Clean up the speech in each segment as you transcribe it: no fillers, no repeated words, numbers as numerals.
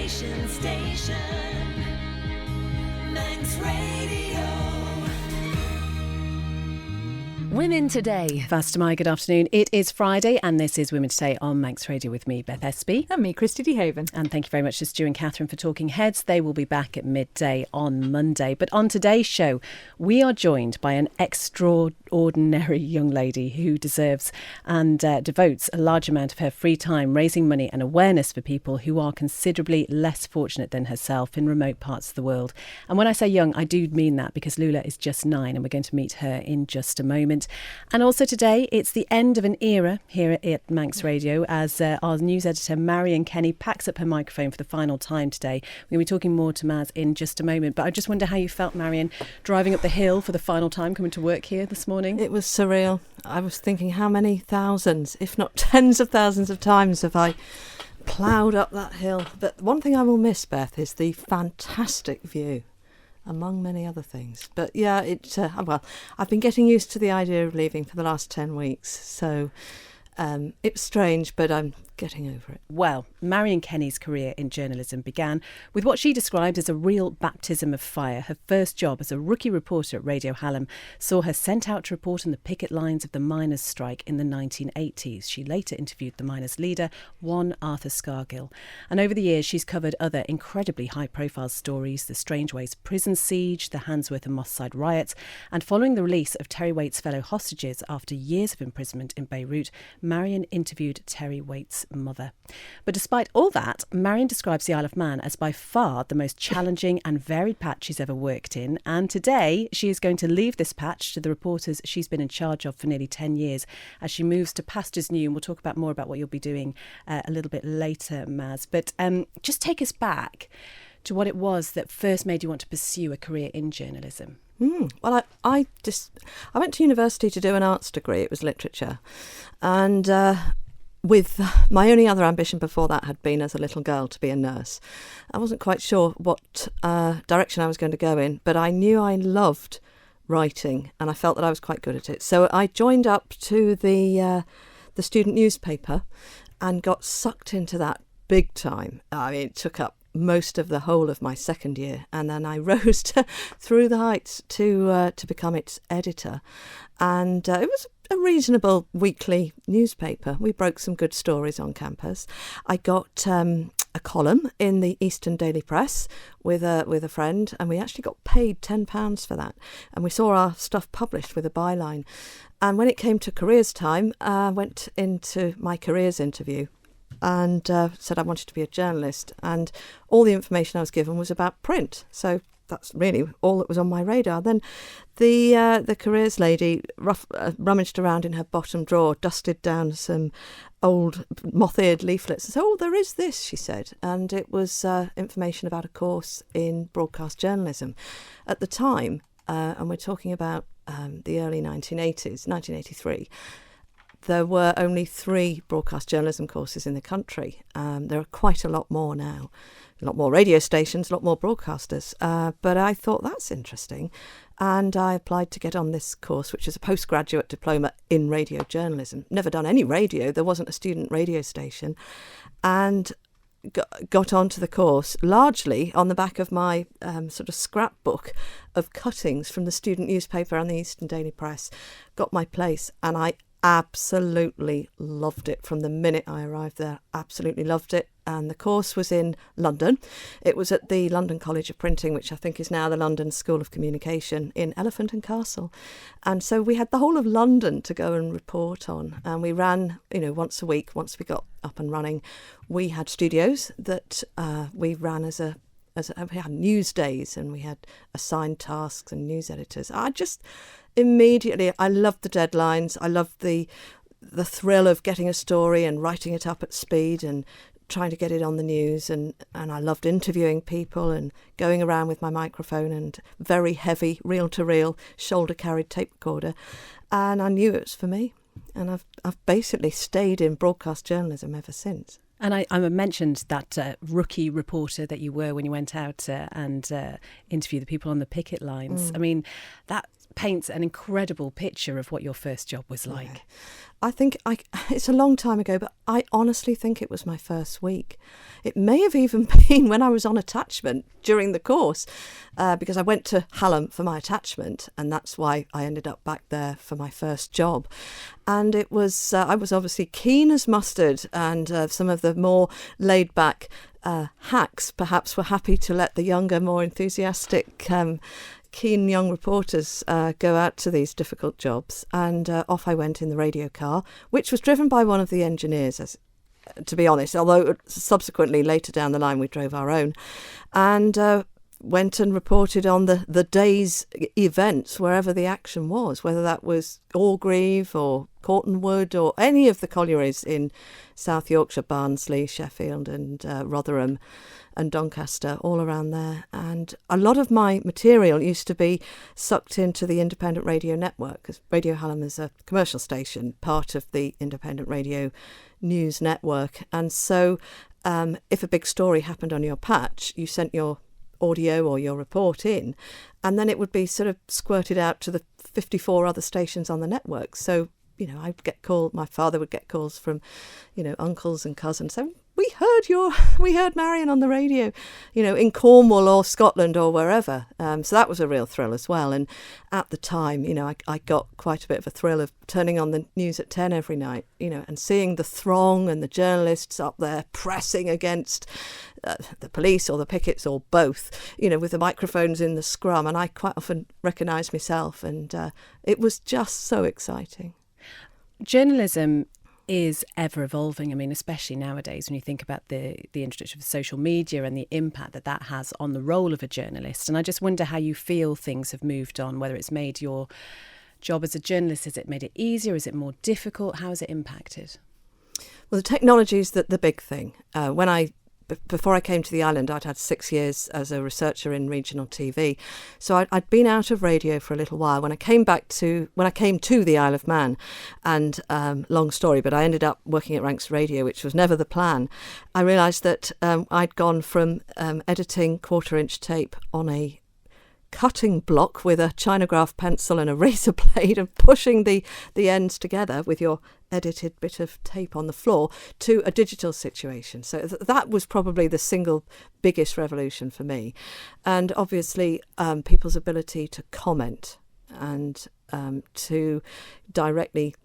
Station. Manx Radio. Women Today. Fastamai, good afternoon. It is Friday and this is Women Today on Manx Radio with me, Beth Espy. And me, Christy DeHaven. And thank you very much to Stu and Catherine for Talking Heads. They will be back at midday on Monday. But on today's show, we are joined by an extraordinary young lady who deserves and devotes a large amount of her free time raising money and awareness for people who are considerably less fortunate than herself in remote parts of the world. And when I say young, I do mean that because Lula is just 9 and we're going to meet her in just a moment. And also today, it's the end of an era here at Manx Radio as our news editor Marian Kenny packs up her microphone for the final time today. We're going to be talking more to Maz in just a moment. But I just wonder how you felt, Marian, driving up the hill for the final time, coming to work here this morning. It was surreal. I was thinking how many thousands, if not tens of thousands of times have I ploughed up that hill. But one thing I will miss, Beth, is the fantastic view, among many other things. But yeah, I've been getting used to the idea of leaving for the last 10 weeks. So it's strange, but I'm getting over it. Well, Marian Kenny's career in journalism began with what she described as a real baptism of fire. Her first job as a rookie reporter at Radio Hallam saw her sent out to report on the picket lines of the miners' strike in the 1980s. She later interviewed the miners' leader, one Arthur Scargill. And over the years, she's covered other incredibly high-profile stories, the Strangeways prison siege, the Handsworth and Moss Side riots, and following the release of Terry Waite's fellow hostages after years of imprisonment in Beirut, Marian interviewed Terry Waite's mother. But despite all that, Marian describes the Isle of Man as by far the most challenging and varied patch she's ever worked in. And today she is going to leave this patch to the reporters she's been in charge of for nearly 10 years as she moves to pastures new. And we'll talk about more about what you'll be doing a little bit later, Maz. But just take us back to what it was that first made you want to pursue a career in journalism. Well, I went to university to do an arts degree. It was literature. And with my only other ambition before that had been as a little girl to be a nurse. I wasn't quite sure what direction I was going to go in, but I knew I loved writing and I felt that I was quite good at it. So I joined up to the student newspaper and got sucked into that big time. I mean, it took up most of the whole of my second year, and then I rose through the heights to become its editor. And it was a reasonable weekly newspaper. We broke some good stories on campus. I got a column in the Eastern Daily Press with a friend, and we actually got paid £10 for that. And we saw our stuff published with a byline. And when it came to careers time, I went into my careers interview and said I wanted to be a journalist, and all the information I was given was about print. So that's really all that was on my radar. Then the careers lady rummaged around in her bottom drawer, dusted down some old moth-eared leaflets and said, "Oh, there is this," she said. And it was information about a course in broadcast journalism. At the time, and we're talking about the early 1980s, 1983, there were only 3 broadcast journalism courses in the country. There are quite a lot more now, a lot more radio stations, a lot more broadcasters. But I thought that's interesting. And I applied to get on this course, which is a postgraduate diploma in radio journalism. Never done any radio. There wasn't a student radio station. And got onto the course largely on the back of my sort of scrapbook of cuttings from the student newspaper and the Eastern Daily Press. Got my place, and I absolutely loved it from the minute I arrived there. Absolutely loved it. And the course was in London. It was at the London College of Printing, which I think is now the London School of Communication, in Elephant and Castle. And so we had the whole of London to go and report on. And we ran, once a week. Once we got up and running, we had studios that we ran we had news days, and we had assigned tasks and news editors. I loved the deadlines. I loved the thrill of getting a story and writing it up at speed and trying to get it on the news. And I loved interviewing people and going around with my microphone and very heavy reel-to-reel shoulder-carried tape recorder. And I knew it was for me. And I've basically stayed in broadcast journalism ever since. And I mentioned that rookie reporter that you were when you went out and interviewed the people on the picket lines. I mean, that paints an incredible picture of what your first job was like. Yeah. I think it's a long time ago, but I honestly think it was my first week. It may have even been when I was on attachment during the course, because I went to Hallam for my attachment, and that's why I ended up back there for my first job. And it was I was obviously keen as mustard, and some of the more laid-back hacks perhaps were happy to let the younger, more enthusiastic keen young reporters go out to these difficult jobs, and off I went in the radio car, which was driven by one of the engineers, to be honest, although subsequently later down the line we drove our own, and went and reported on the day's events wherever the action was, whether that was Orgreave or Cortonwood or any of the collieries in South Yorkshire, Barnsley, Sheffield and Rotherham and Doncaster, all around there. And a lot of my material used to be sucked into the independent radio network, because Radio Hallam is a commercial station, part of the independent radio news network. And so if a big story happened on your patch, you sent your audio or your report in, and then it would be sort of squirted out to the 54 other stations on the network. So, you know, I'd get my father would get calls from, you know, uncles and cousins saying, we heard Marian on the radio, you know, in Cornwall or Scotland or wherever. So that was a real thrill as well. And at the time, you know, I got quite a bit of a thrill of turning on the news at 10 every night, you know, and seeing the throng and the journalists up there pressing against the police or the pickets or both, you know, with the microphones in the scrum. And I quite often recognised myself, and it was just so exciting. Journalism is ever evolving. I mean, especially nowadays when you think about the introduction of social media and the impact that has on the role of a journalist. And I just wonder how you feel things have moved on, whether it's made your job as a journalist, has it made it easier? Is it more difficult? How has it impacted? Well, the technology is the big thing. Before I came to the island, I'd had 6 years as a researcher in regional TV. So I'd been out of radio for a little while. When I came to the Isle of Man, and long story, but I ended up working at Manx Radio, which was never the plan. I realised that I'd gone from editing quarter-inch tape on a cutting block with a chinograph pencil and a razor blade and pushing the ends together with your edited bit of tape on the floor to a digital situation. So that was probably the single biggest revolution for me. And obviously people's ability to comment and to directly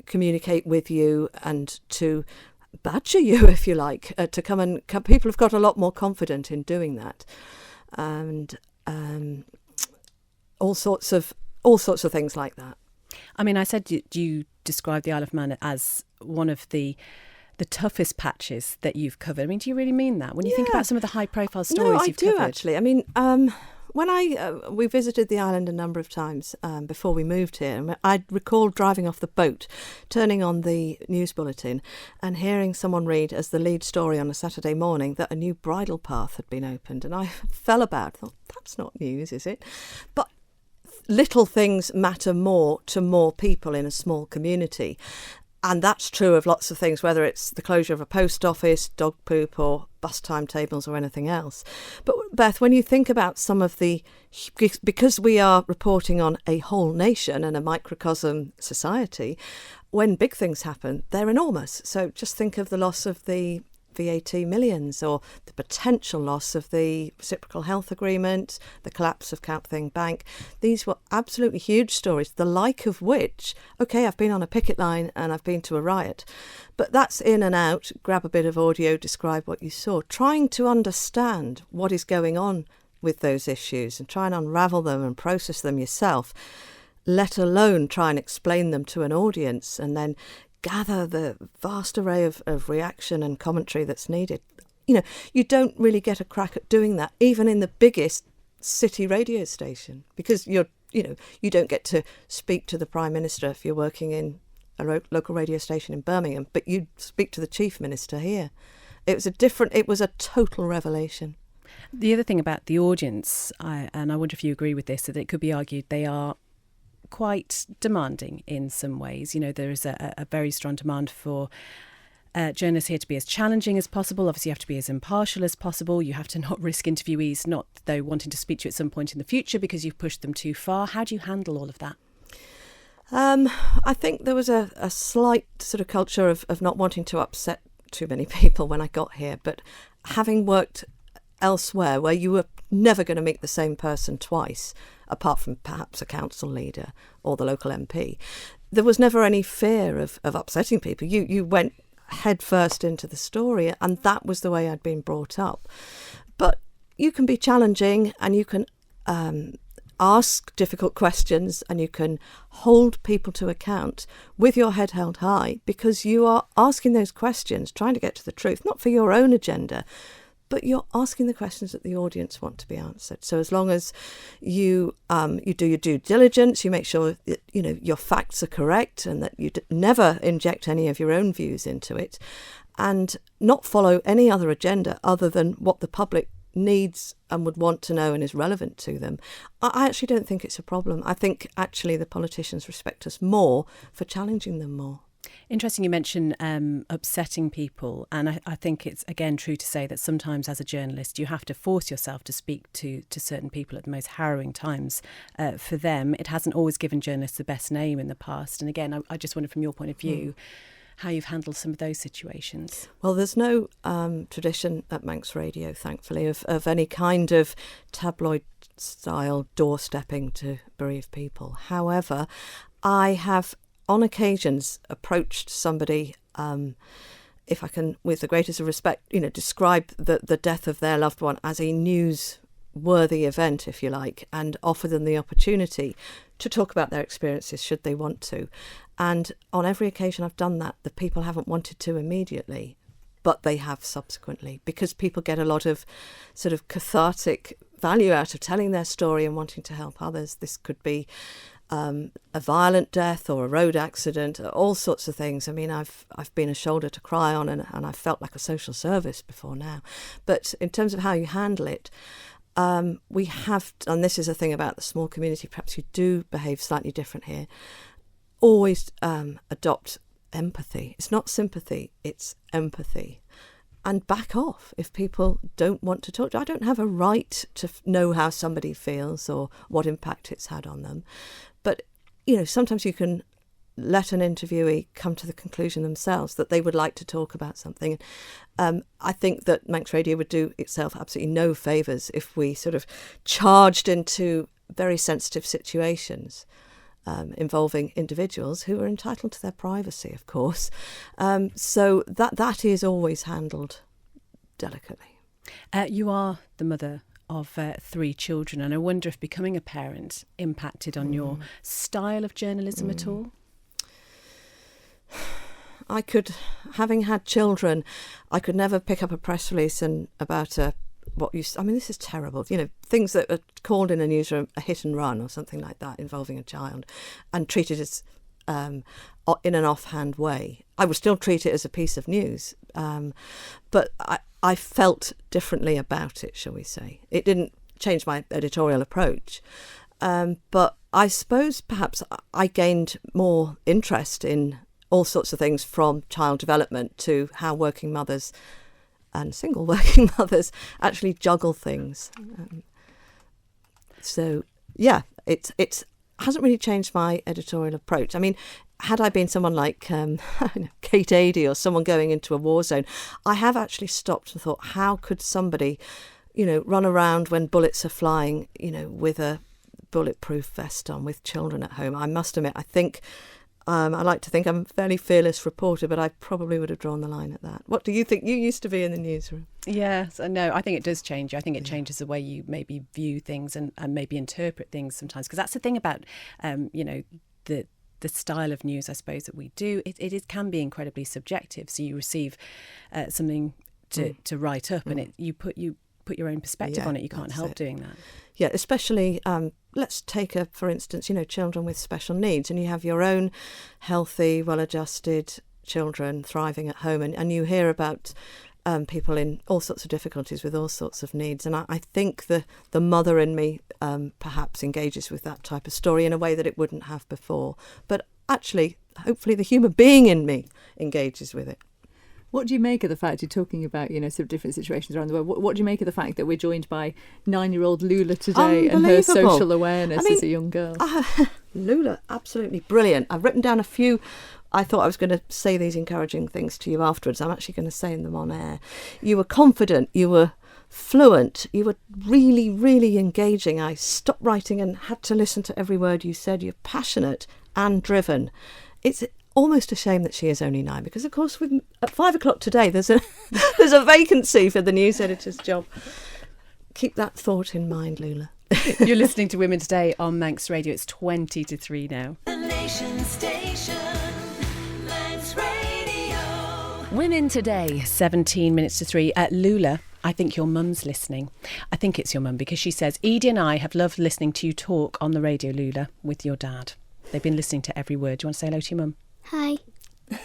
communicate with you and to badger you, if you like, to come and people have got a lot more confident in doing that. And all sorts of things like that. I mean, I said you described the Isle of Man as one of the toughest patches that you've covered. I mean, do you really mean that? When you think about some of the high-profile stories you've covered? No, I do actually. I mean, when we visited the island a number of times before we moved here, I recall driving off the boat, turning on the news bulletin and hearing someone read as the lead story on a Saturday morning that a new bridle path had been opened. And I fell about, thought, that's not news, is it? But little things matter more to more people in a small community. And that's true of lots of things, whether it's the closure of a post office, dog poop or bus timetables or anything else. But Beth, when you think about some of because we are reporting on a whole nation and a microcosm society, when big things happen, they're enormous. So just think of the loss of the VAT millions, or the potential loss of the reciprocal health agreement, the collapse of Countthing Bank. These were absolutely huge stories, the like of which, OK, I've been on a picket line and I've been to a riot, but that's in and out, grab a bit of audio, describe what you saw, trying to understand what is going on with those issues and try and unravel them and process them yourself, let alone try and explain them to an audience and then gather the vast array of reaction and commentary that's needed. You know, you don't really get a crack at doing that, even in the biggest city radio station, because you don't get to speak to the Prime Minister if you're working in a local radio station in Birmingham, but you speak to the Chief Minister here. It was a total revelation. The other thing about the audience, and I wonder if you agree with this, that it could be argued they are quite demanding in some ways. You know, there is a very strong demand for journalists here to be as challenging as possible. Obviously, you have to be as impartial as possible. You have to not risk interviewees not, though, wanting to speak to you at some point in the future because you've pushed them too far. How do you handle all of that? I think there was a slight sort of culture of not wanting to upset too many people when I got here, but having worked elsewhere where you were never going to meet the same person twice, apart from perhaps a council leader or the local MP, there was never any fear of upsetting people. You went head first into the story, and that was the way I'd been brought up. But you can be challenging, and you can ask difficult questions, and you can hold people to account with your head held high, because you are asking those questions, trying to get to the truth, not for your own agenda, but you're asking the questions that the audience want to be answered. So as long as you do your due diligence, you make sure that, your facts are correct, and that you never inject any of your own views into it, and not follow any other agenda other than what the public needs and would want to know and is relevant to them, I actually don't think it's a problem. I think actually the politicians respect us more for challenging them more. Interesting you mention upsetting people, and I think it's again true to say that sometimes as a journalist you have to force yourself to speak to certain people at the most harrowing times for them. It hasn't always given journalists the best name in the past, and again I just wonder from your point of view how you've handled some of those situations. Well, there's no tradition at Manx Radio, thankfully, of any kind of tabloid-style doorstepping to bereaved people. However, I have, on occasions, approached somebody, if I can, with the greatest of respect, describe the death of their loved one as a news-worthy event, if you like, and offer them the opportunity to talk about their experiences should they want to. And on every occasion I've done that, the people haven't wanted to immediately, but they have subsequently, because people get a lot of sort of cathartic value out of telling their story and wanting to help others. This could be a violent death or a road accident, all sorts of things. I mean, I've been a shoulder to cry on, and I've felt like a social service before now. But in terms of how you handle it, we have, and this is a thing about the small community, perhaps you do behave slightly different here, always adopt empathy. It's not sympathy, it's empathy. And back off if people don't want to talk. I don't have a right to know how somebody feels or what impact it's had on them. But, sometimes you can let an interviewee come to the conclusion themselves that they would like to talk about something. I think that Manx Radio would do itself absolutely no favours if we sort of charged into very sensitive situations involving individuals who are entitled to their privacy, of course. So that is always handled delicately. You are the mother of 3 children, and I wonder if becoming a parent impacted on your style of journalism at all? Having had children, I could never pick up a press release about this is terrible, things that are called in a newsroom a hit and run or something like that involving a child, and treated as in an offhand way. I would still treat it as a piece of news, but I felt differently about it, shall we say. It didn't change my editorial approach, but I suppose perhaps I gained more interest in all sorts of things, from child development to how working mothers and single working mothers actually juggle things. It hasn't really changed my editorial approach. I mean, had I been someone like Kate Adie or someone going into a war zone, I have actually stopped and thought, how could somebody, run around when bullets are flying, with a bulletproof vest on, with children at home? I must admit, I think I like to think I'm a fairly fearless reporter, but I probably would have drawn the line at that. What do you think? You used to be in the newsroom. Yes, no, I think it does change. I think it changes the way you maybe view things and maybe interpret things sometimes. Because that's the thing about, the style of news, I suppose, that we do. It can be incredibly subjective. So you receive something to write up, and you put your own perspective on it. You can't help doing that. Yeah, especially, let's take, for instance, children with special needs, and you have your own healthy, well-adjusted children thriving at home, and you hear about people in all sorts of difficulties with all sorts of needs. And I think the mother in me perhaps engages with that type of story in a way that it wouldn't have before. But actually, hopefully the human being in me engages with it. What do you make of the fact, you're talking about, sort of different situations around the world, what do you make of the fact that we're joined by 9-year-old Lula today and her social awareness as a young girl? Lula, absolutely brilliant. I've written down a few. I thought I was going to say these encouraging things to you afterwards. I'm actually going to say them on air. You were confident, you were fluent, you were really, really engaging. I stopped writing and had to listen to every word you said. You're passionate and driven. It's almost a shame that she is only 9, because of course at 5 o'clock today there's a vacancy for the news editor's job. Keep that thought in mind, Lula. You're listening to Women Today on Manx Radio. It's 20 to 3 now. The Nation Station, Manx Radio. Women Today, 17 minutes to 3. Lula, I think your mum's listening. I think it's your mum, because she says, Edie and I have loved listening to you talk on the radio, Lula, with your dad. They've been listening to every word. Do you want to say hello to your mum? Hi.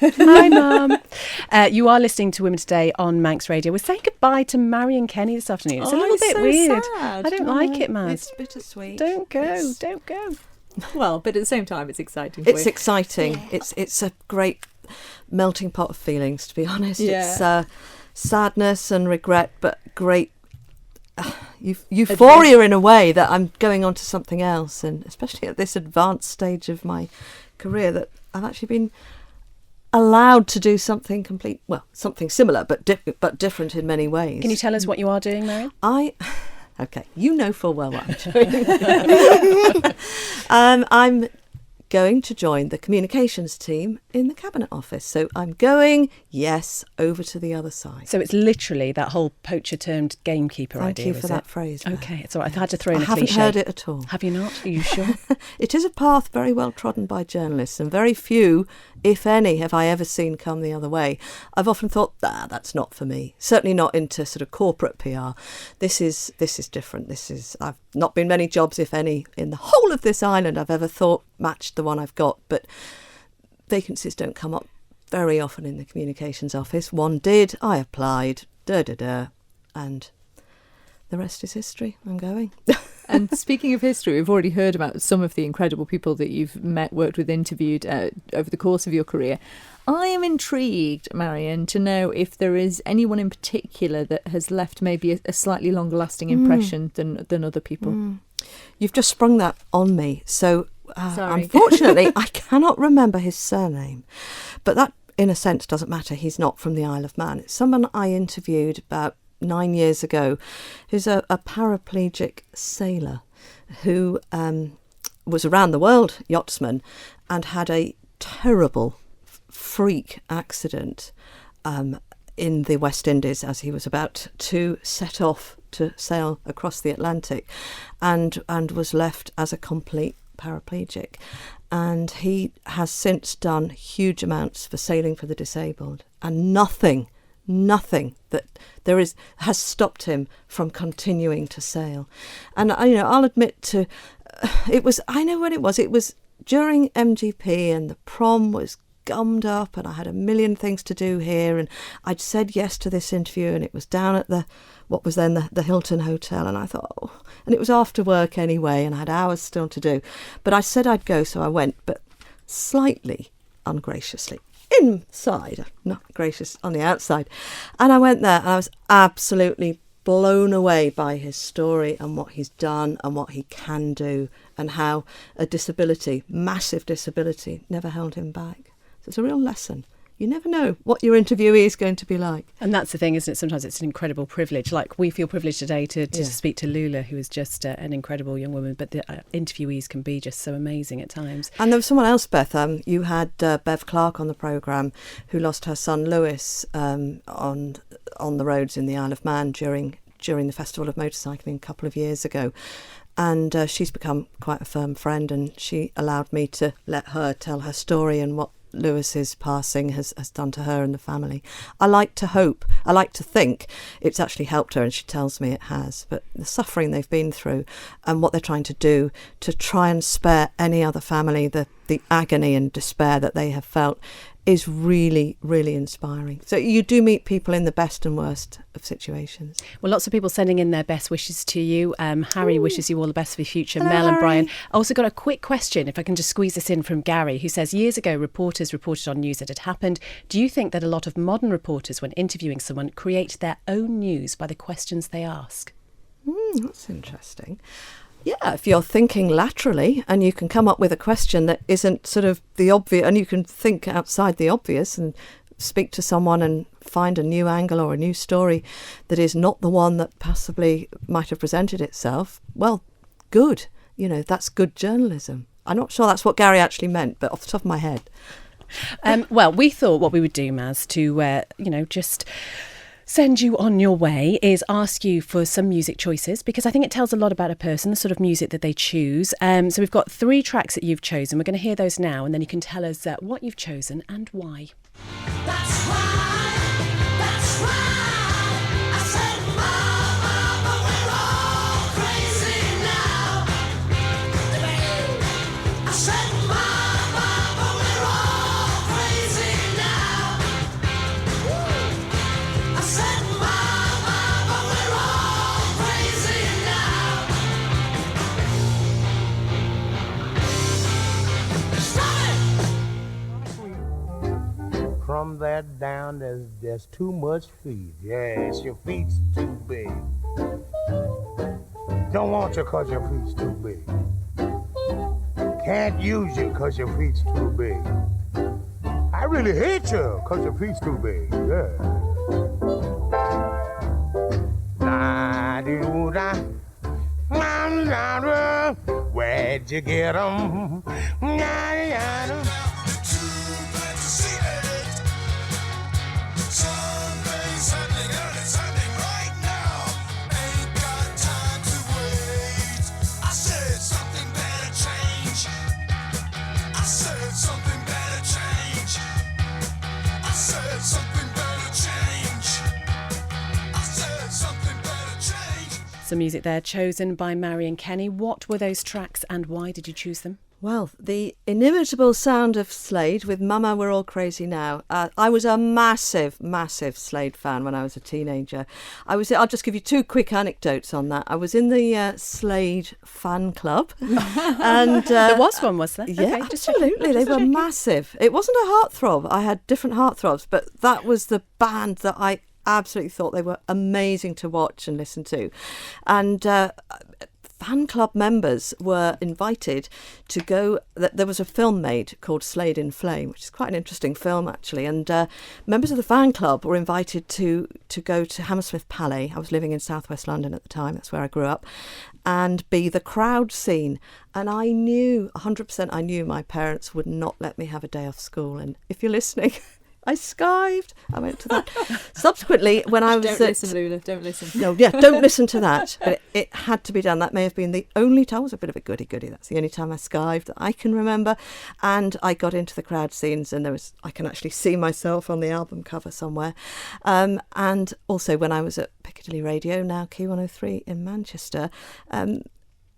Hi, Mum. You are listening to Women Today on Manx Radio. We're saying goodbye to Marian Kenny this afternoon. It's a little bit so weird. Sad. I don't like it, Maz. It's bittersweet. Don't go. Don't go. Well, but at the same time, it's exciting for It's you. exciting. Yeah. It's a great melting pot of feelings, to be honest. Yeah. It's sadness and regret, but great euphoria in a way that I'm going on to something else, and especially at this advanced stage of my career, that I've actually been allowed to do something something similar but different in many ways. Can you tell us what you are doing, Marian? Okay, you know full well what I'm doing. I'm going to join the communications team in the Cabinet Office. So I'm going, over to the other side. So it's literally that whole poacher turned gamekeeper idea. Thank you for is that it? phrase. Okay, it's all right. I had to throw in I a haven't cliche. heard it at all. Have you not? Are you sure? It is a path very well trodden by journalists, and very few, if any, have I ever seen come the other way. I've often thought, that's not for me. Certainly not into sort of corporate PR. This is different. I've not been many jobs, if any, in the whole of this island I've ever thought matched the one I've got. But vacancies don't come up very often in the communications office. One did. I applied. And the rest is history. I'm going. And speaking of history, we've already heard about some of the incredible people that you've met, worked with, interviewed over the course of your career. I am intrigued, Marian, to know if there is anyone in particular that has left maybe a slightly longer lasting impression than other people. You've just sprung that on me. So Sorry. Unfortunately, I cannot remember his surname. But that, in a sense, doesn't matter. He's not from the Isle of Man. It's someone I interviewed about 9 years ago, who's a paraplegic sailor who was a round-the-world yachtsman and had a terrible freak accident in the West Indies as he was about to set off to sail across the Atlantic, and was left as a complete paraplegic. And he has since done huge amounts for sailing for the disabled, and nothing that there is has stopped him from continuing to sail. And I'll admit to I know when it was during MGP, and the prom was gummed up, and I had a million things to do here, and I'd said yes to this interview, and it was down at what was then the Hilton Hotel, and I thought, and it was after work anyway, and I had hours still to do, but I said I'd go, so I went, but slightly ungraciously inside, not gracious on the outside. And I went there, and I was absolutely blown away by his story and what he's done and what he can do, and how a disability, massive disability, never held him back. So it's a real lesson. You never know what your interviewee is going to be like. And that's the thing, isn't it? Sometimes it's an incredible privilege. Like, we feel privileged today to speak to Lula, who is just an incredible young woman, but the interviewees can be just so amazing at times. And there was someone else, Beth. You had Bev Clark on the programme, who lost her son Lewis on the roads in the Isle of Man during the Festival of Motorcycling a couple of years ago. And she's become quite a firm friend, and she allowed me to let her tell her story and what Lewis's passing has done to her and the family. I like to think it's actually helped her, and she tells me it has. But the suffering they've been through and what they're trying to do to try and spare any other family the agony and despair that they have felt is really, really inspiring. So you do meet people in the best and worst of situations. Well, lots of people sending in their best wishes to you. Harry wishes you all the best for your future. Hello, Mel and Harry. Brian. I also got a quick question, if I can just squeeze this in, from Gary, who says, years ago, reporters reported on news that had happened. Do you think that a lot of modern reporters, when interviewing someone, create their own news by the questions they ask? That's interesting. Yeah, if you're thinking laterally and you can come up with a question that isn't sort of the obvious, and you can think outside the obvious and speak to someone and find a new angle or a new story that is not the one that possibly might have presented itself, well, good. That's good journalism. I'm not sure that's what Gary actually meant, but off the top of my head. Well, we thought what we would do, Maz, to, just send you on your way, is ask you for some music choices, because I think it tells a lot about a person, the sort of music that they choose. So we've got 3 tracks that you've chosen. We're going to hear those now, and then you can tell us what you've chosen and why. That's right, I said, Mama, we're all crazy now. I said, Mama, we're all crazy now. I said, Mama, we're all crazy now. Stop it! From that down, there's too much feed. Yes, your feet's too big. Don't want you 'cause your feet's too big. Can't use you 'cause your feet's too big. I really hate you 'cause your feet's too big. Yeah. Where'd you get 'em? Some music there chosen by Marian Kenny. What were those tracks and why did you choose them? Well, the inimitable sound of Slade with Mama, We're All Crazy Now. I was a massive, massive Slade fan when I was a teenager. I'll just give you 2 quick anecdotes on that. I was in the Slade fan club. And There was one, was there? Yeah, Okay, absolutely. They were massive. It wasn't a heartthrob. I had different heartthrobs, but that was the band that I absolutely thought they were amazing to watch and listen to. And fan club members were invited to go. There was a film made called Slade in Flame, which is quite an interesting film actually, and members of the fan club were invited to go to Hammersmith Palais. I was living in southwest London at the time, that's where I grew up, and be the crowd scene. And I knew 100% I knew my parents would not let me have a day off school. And if you're listening, I skived. I went to that. Subsequently, when I was Don't listen, Lula. Don't listen. No, yeah, don't listen to that. But it had to be done. That may have been the only time. I was a bit of a goody-goody. That's the only time I skived that I can remember. And I got into the crowd scenes, and I can actually see myself on the album cover somewhere. And also when I was at Piccadilly Radio, now Key 103 in Manchester,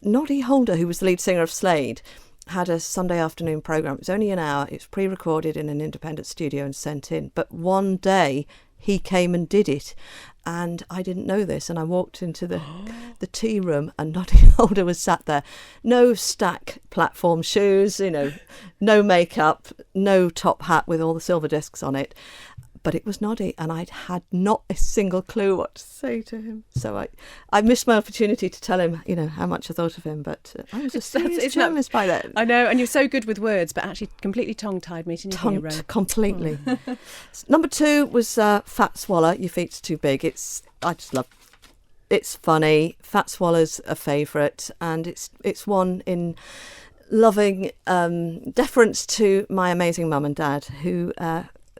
Noddy Holder, who was the lead singer of Slade, had a Sunday afternoon programme. It was only an hour. It was pre-recorded in an independent studio and sent in. But one day he came and did it. And I didn't know this. And I walked into the tea room and Noddy Holder was sat there. No stack platform shoes, no makeup, no top hat with all the silver discs on it. But it was Noddy, and I'd had not a single clue what to say to him. So I missed my opportunity to tell him, how much I thought of him. But I was a serious journalist by then. I know, and you're so good with words, but actually completely tongue-tied me to your hero. Completely. Number 2 was Fat Swallow, Your Feet's Too Big. I just love it's funny. Fat Swallow's a favourite, and it's one in loving deference to my amazing mum and dad, who...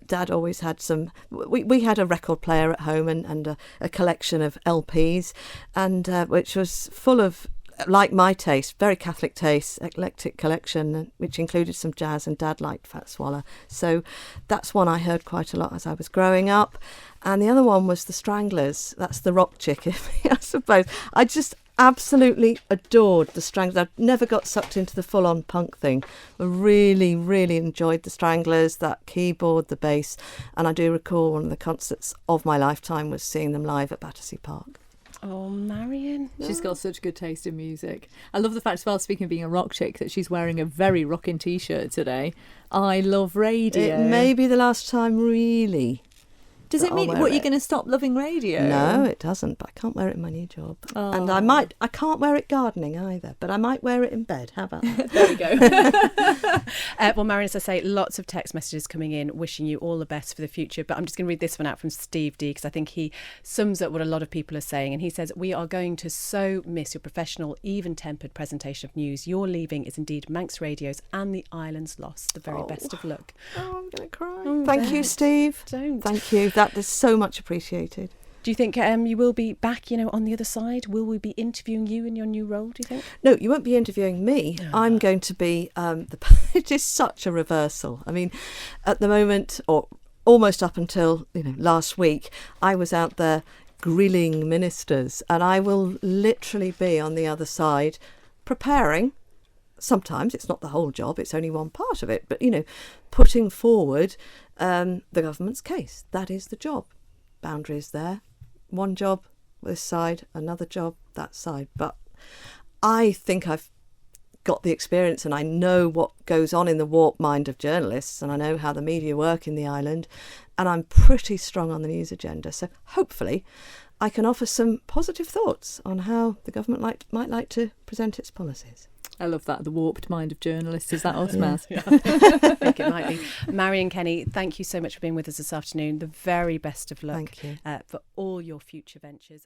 Dad always had we had a record player at home and a collection of LPs, and which was full of, like my taste, very Catholic taste, eclectic collection, which included some jazz, and Dad liked Fat Swallow. So that's one I heard quite a lot as I was growing up. And the other one was the Stranglers. That's the rock chick, I suppose. I just absolutely adored the Stranglers. I've never got sucked into the full-on punk thing. I really, really enjoyed the Stranglers, that keyboard, the bass, and I do recall one of the concerts of my lifetime was seeing them live at Battersea Park. Oh, Marian. She's got such good taste in music. I love the fact as well, speaking of being a rock chick, that she's wearing a very rocking t-shirt today. I love radio. It may be the last time, really. Does it mean what, you're going to stop loving radio? No, it doesn't, but I can't wear it in my new job. Oh. And I can't wear it gardening either, but I might wear it in bed. How about that? There we go. Well, Marian, as I say, lots of text messages coming in wishing you all the best for the future, but I'm just going to read this one out from Steve D, because I think he sums up what a lot of people are saying, and he says, we are going to so miss your professional, even-tempered presentation of news. Your leaving is indeed Manx Radio's and the island's loss. The very best of luck. Oh, I'm going to cry. Thank you, Steve. Don't. Thank you. That is so much appreciated. Do you think you will be back, on the other side? Will we be interviewing you in your new role, do you think? No, you won't be interviewing me. I'm going to be... it is such a reversal. I mean, at the moment, or almost up until last week, I was out there grilling ministers, and I will literally be on the other side preparing. Sometimes it's not the whole job, it's only one part of it, but, putting forward the government's case. That is the job. Boundaries there. One job this side, another job that side. But I think I've got the experience and I know what goes on in the warped mind of journalists, and I know how the media work in the island, and I'm pretty strong on the news agenda. So hopefully I can offer some positive thoughts on how the government might like to present its policies. I love that, the warped mind of journalists. Is that us, Maz? Yeah. I think it might be. Marian Kenny, thank you so much for being with us this afternoon. The very best of luck for all your future ventures.